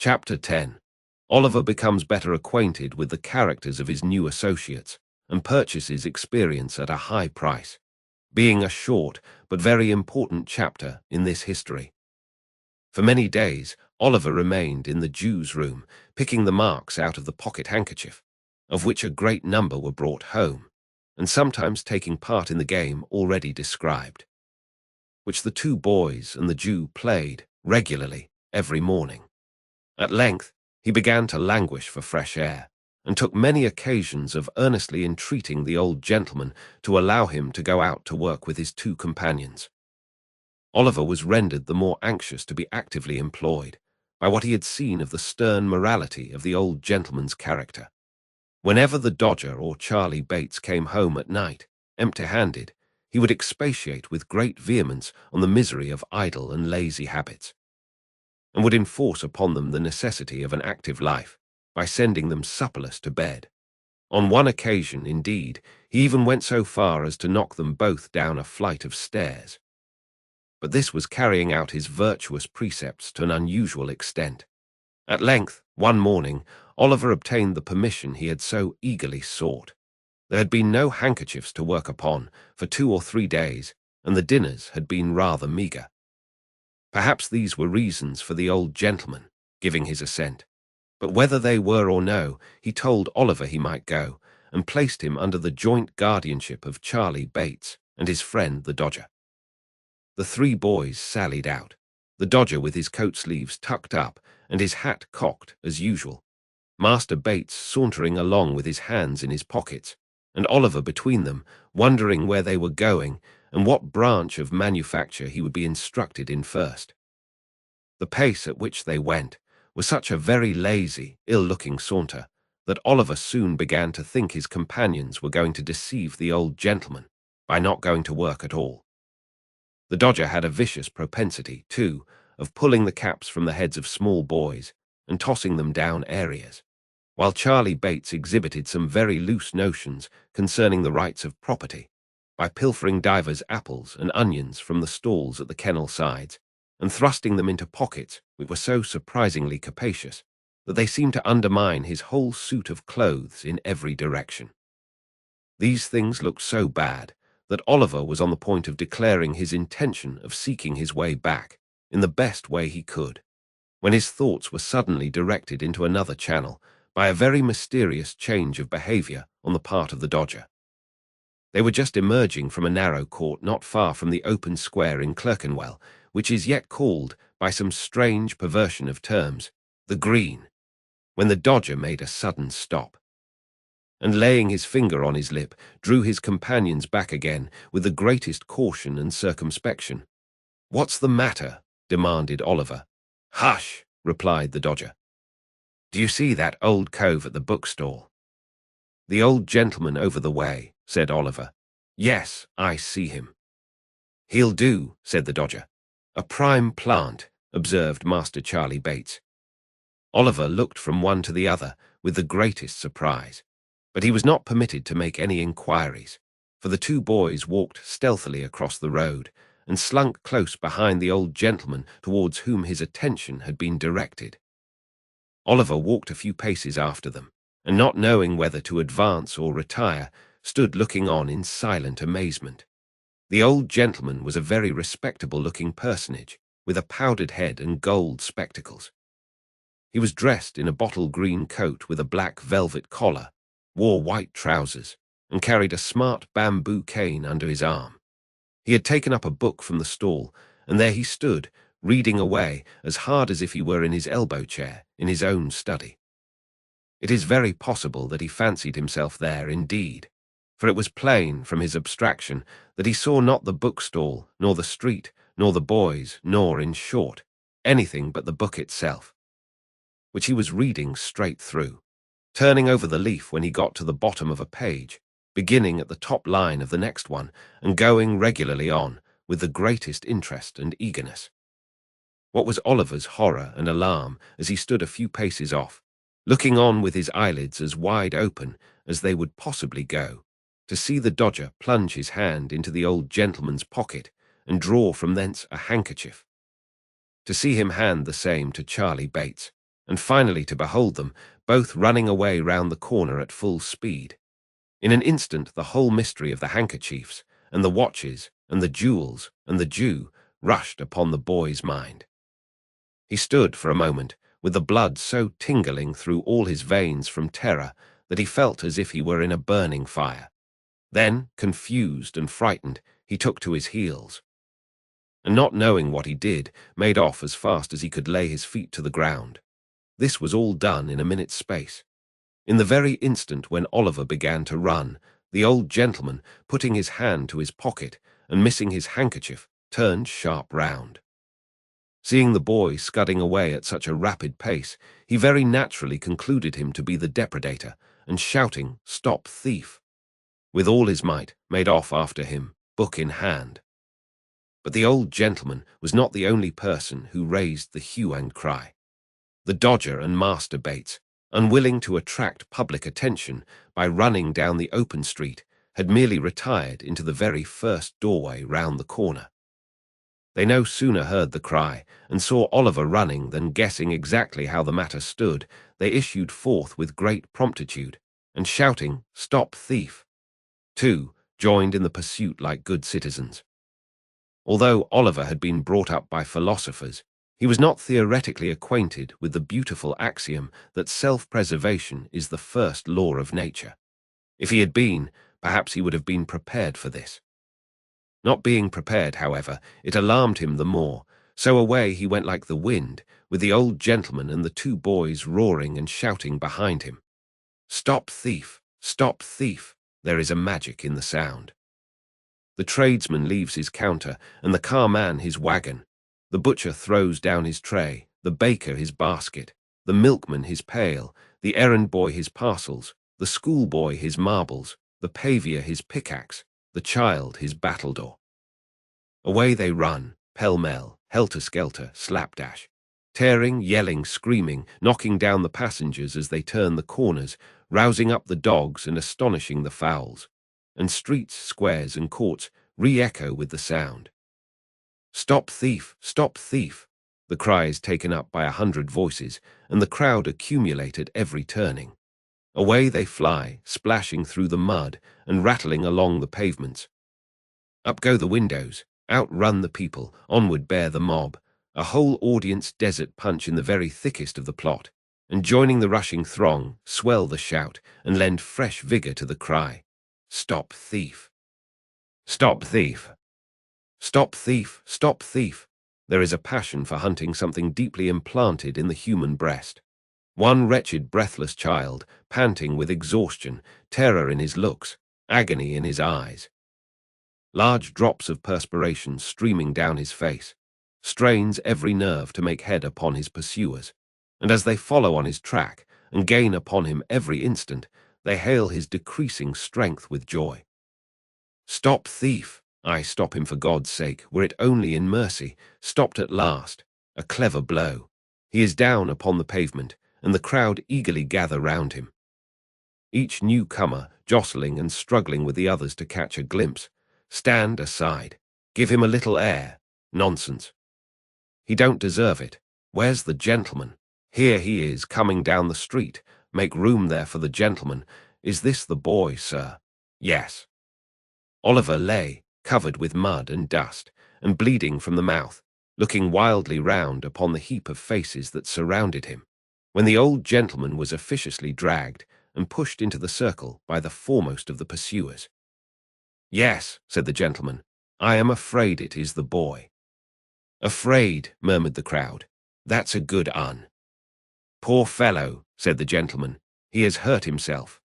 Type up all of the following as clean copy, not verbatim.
Chapter 10. Oliver becomes better acquainted with the characters of his new associates and purchases experience at a high price, being a short but very important chapter in this history. For many days, Oliver remained in the Jew's room, picking the marks out of the pocket handkerchief, of which a great number were brought home, and sometimes taking part in the game already described, which the two boys and the Jew played regularly every morning. At length, he began to languish for fresh air, and took many occasions of earnestly entreating the old gentleman to allow him to go out to work with his two companions. Oliver was rendered the more anxious to be actively employed by what he had seen of the stern morality of the old gentleman's character. Whenever the Dodger or Charlie Bates came home at night, empty-handed, he would expatiate with great vehemence on the misery of idle and lazy habits, and would enforce upon them the necessity of an active life by sending them supperless to bed. On one occasion, indeed, he even went so far as to knock them both down a flight of stairs. But this was carrying out his virtuous precepts to an unusual extent. At length, one morning, Oliver obtained the permission he had so eagerly sought. There had been no handkerchiefs to work upon for 2 or 3 days, and the dinners had been rather meagre. Perhaps these were reasons for the old gentleman giving his assent, but whether they were or no, he told Oliver he might go, and placed him under the joint guardianship of Charlie Bates and his friend the Dodger. The 3 boys sallied out, the Dodger with his coat sleeves tucked up and his hat cocked as usual, Master Bates sauntering along with his hands in his pockets, and Oliver between them, wondering where they were going and what branch of manufacture he would be instructed in first. The pace at which they went was such a very lazy, ill-looking saunter that Oliver soon began to think his companions were going to deceive the old gentleman by not going to work at all. The Dodger had a vicious propensity, too, of pulling the caps from the heads of small boys and tossing them down areas, while Charlie Bates exhibited some very loose notions concerning the rights of property, by pilfering divers apples and onions from the stalls at the kennel sides, and thrusting them into pockets which were so surprisingly capacious that they seemed to undermine his whole suit of clothes in every direction. These things looked so bad that Oliver was on the point of declaring his intention of seeking his way back in the best way he could, when his thoughts were suddenly directed into another channel by a very mysterious change of behavior on the part of the Dodger. They were just emerging from a narrow court not far from the open square in Clerkenwell, which is yet called, by some strange perversion of terms, the Green, when the Dodger made a sudden stop, and laying his finger on his lip, drew his companions back again with the greatest caution and circumspection. "What's the matter?" demanded Oliver. "Hush," replied the Dodger. "Do you see that old cove at the bookstall?" "The old gentleman over the way," said Oliver. "Yes, I see him." "He'll do," said the Dodger. "A prime plant," observed Master Charlie Bates. Oliver looked from one to the other with the greatest surprise, but he was not permitted to make any inquiries, for the 2 boys walked stealthily across the road and slunk close behind the old gentleman towards whom his attention had been directed. Oliver walked a few paces after them, and not knowing whether to advance or retire, stood looking on in silent amazement. The old gentleman was a very respectable-looking personage, with a powdered head and gold spectacles. He was dressed in a bottle-green coat with a black velvet collar, wore white trousers, and carried a smart bamboo cane under his arm. He had taken up a book from the stall, and there he stood, reading away as hard as if he were in his elbow-chair in his own study. It is very possible that he fancied himself there indeed, for it was plain from his abstraction that he saw not the bookstall, nor the street, nor the boys, nor, in short, anything but the book itself, which he was reading straight through, turning over the leaf when he got to the bottom of a page, beginning at the top line of the next one, and going regularly on with the greatest interest and eagerness. What was Oliver's horror and alarm as he stood a few paces off, looking on with his eyelids as wide open as they would possibly go, to see the Dodger plunge his hand into the old gentleman's pocket and draw from thence a handkerchief, to see him hand the same to Charlie Bates, and finally to behold them, both running away round the corner at full speed. In an instant the whole mystery of the handkerchiefs, and the watches, and the jewels, and the Jew rushed upon the boy's mind. He stood for a moment, with the blood so tingling through all his veins from terror that he felt as if he were in a burning fire. Then, confused and frightened, he took to his heels, and not knowing what he did, made off as fast as he could lay his feet to the ground. This was all done in a minute's space. In the very instant when Oliver began to run, the old gentleman, putting his hand to his pocket and missing his handkerchief, turned sharp round. Seeing the boy scudding away at such a rapid pace, he very naturally concluded him to be the depredator, and shouting, "Stop, thief!" with all his might, made off after him, book in hand. But the old gentleman was not the only person who raised the hue and cry. The Dodger and Master Bates, unwilling to attract public attention by running down the open street, had merely retired into the very first doorway round the corner. They no sooner heard the cry and saw Oliver running than, guessing exactly how the matter stood, they issued forth with great promptitude, and shouting, "Stop, thief!" too, joined in the pursuit like good citizens. Although Oliver had been brought up by philosophers, he was not theoretically acquainted with the beautiful axiom that self-preservation is the first law of nature. If he had been, perhaps he would have been prepared for this. Not being prepared, however, it alarmed him the more, so away he went like the wind, with the old gentleman and the two boys roaring and shouting behind him. "Stop, thief! Stop, thief!" There is a magic in the sound. The tradesman leaves his counter, and the carman his wagon. The butcher throws down his tray, the baker his basket, the milkman his pail, the errand boy his parcels, the schoolboy his marbles, the pavior his pickaxe, the child his battledore. Away they run, pell-mell, helter-skelter, slapdash, tearing, yelling, screaming, knocking down the passengers as they turn the corners, rousing up the dogs and astonishing the fowls, and streets, squares, and courts re-echo with the sound. "Stop, thief! Stop, thief!" The cry is taken up by 100 voices, and the crowd accumulate at every turning. Away they fly, splashing through the mud and rattling along the pavements. Up go the windows, outrun the people, onward bear the mob, a whole audience desert punch in the very thickest of the plot, and joining the rushing throng, swell the shout and lend fresh vigor to the cry. "Stop, thief! Stop, thief! Stop, thief! Stop, thief!" There is a passion for hunting something deeply implanted in the human breast. One wretched, breathless child, panting with exhaustion, terror in his looks, agony in his eyes. Large drops of perspiration streaming down his face, strains every nerve to make head upon his pursuers, and as they follow on his track and gain upon him every instant, they hail his decreasing strength with joy. "Stop, thief! I stop him for God's sake, were it only in mercy." Stopped at last. A clever blow. He is down upon the pavement, and the crowd eagerly gather round him. Each newcomer, jostling and struggling with the others to catch a glimpse. "Stand aside. Give him a little air." Nonsense. He don't deserve it. Where's the gentleman? Here he is, coming down the street. Make room there for the gentleman. Is this the boy, sir? Yes. Oliver lay, covered with mud and dust, and bleeding from the mouth, looking wildly round upon the heap of faces that surrounded him, when the old gentleman was officiously dragged and pushed into the circle by the foremost of the pursuers. "Yes," said the gentleman, "I am afraid it is the boy." "Afraid," murmured the crowd. "That's a good un." "Poor fellow," said the gentleman, "he has hurt himself."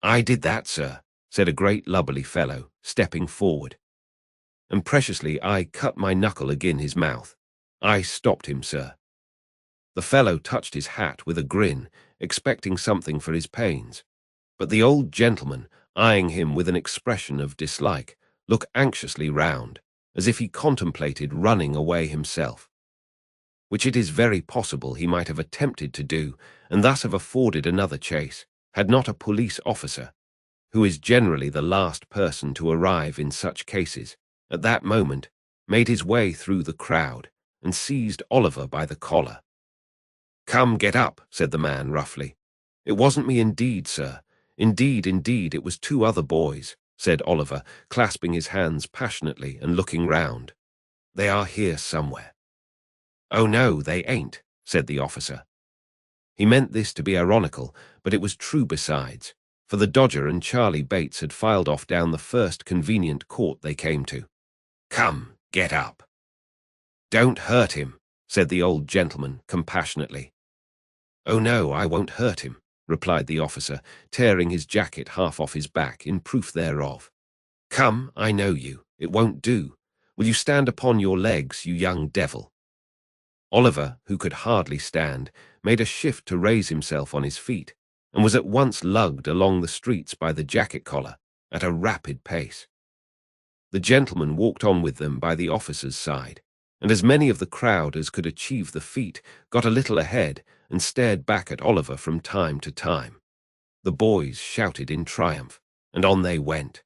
"I did that, sir," said a great lubberly fellow, stepping forward. "And preciously I cut my knuckle agin his mouth. I stopped him, sir." The fellow touched his hat with a grin, expecting something for his pains, but the old gentleman, eyeing him with an expression of dislike, looked anxiously round, as if he contemplated running away himself, which it is very possible he might have attempted to do, and thus have afforded another chase, had not a police officer, who is generally the last person to arrive in such cases, at that moment made his way through the crowd and seized Oliver by the collar. "Come, get up," said the man roughly. "It wasn't me indeed, sir. Indeed, indeed, it was two other boys," said Oliver, clasping his hands passionately and looking round. "They are here somewhere." "Oh no, they ain't," said the officer. He meant this to be ironical, but it was true besides, for the Dodger and Charlie Bates had filed off down the first convenient court they came to. "Come, get up." "Don't hurt him," said the old gentleman compassionately. "Oh no, I won't hurt him," replied the officer, tearing his jacket half off his back in proof thereof. "Come, I know you. It won't do. Will you stand upon your legs, you young devil?" Oliver, who could hardly stand, made a shift to raise himself on his feet, and was at once lugged along the streets by the jacket collar at a rapid pace. The gentleman walked on with them by the officer's side, and as many of the crowd as could achieve the feat got a little ahead and stared back at Oliver from time to time. The boys shouted in triumph, and on they went.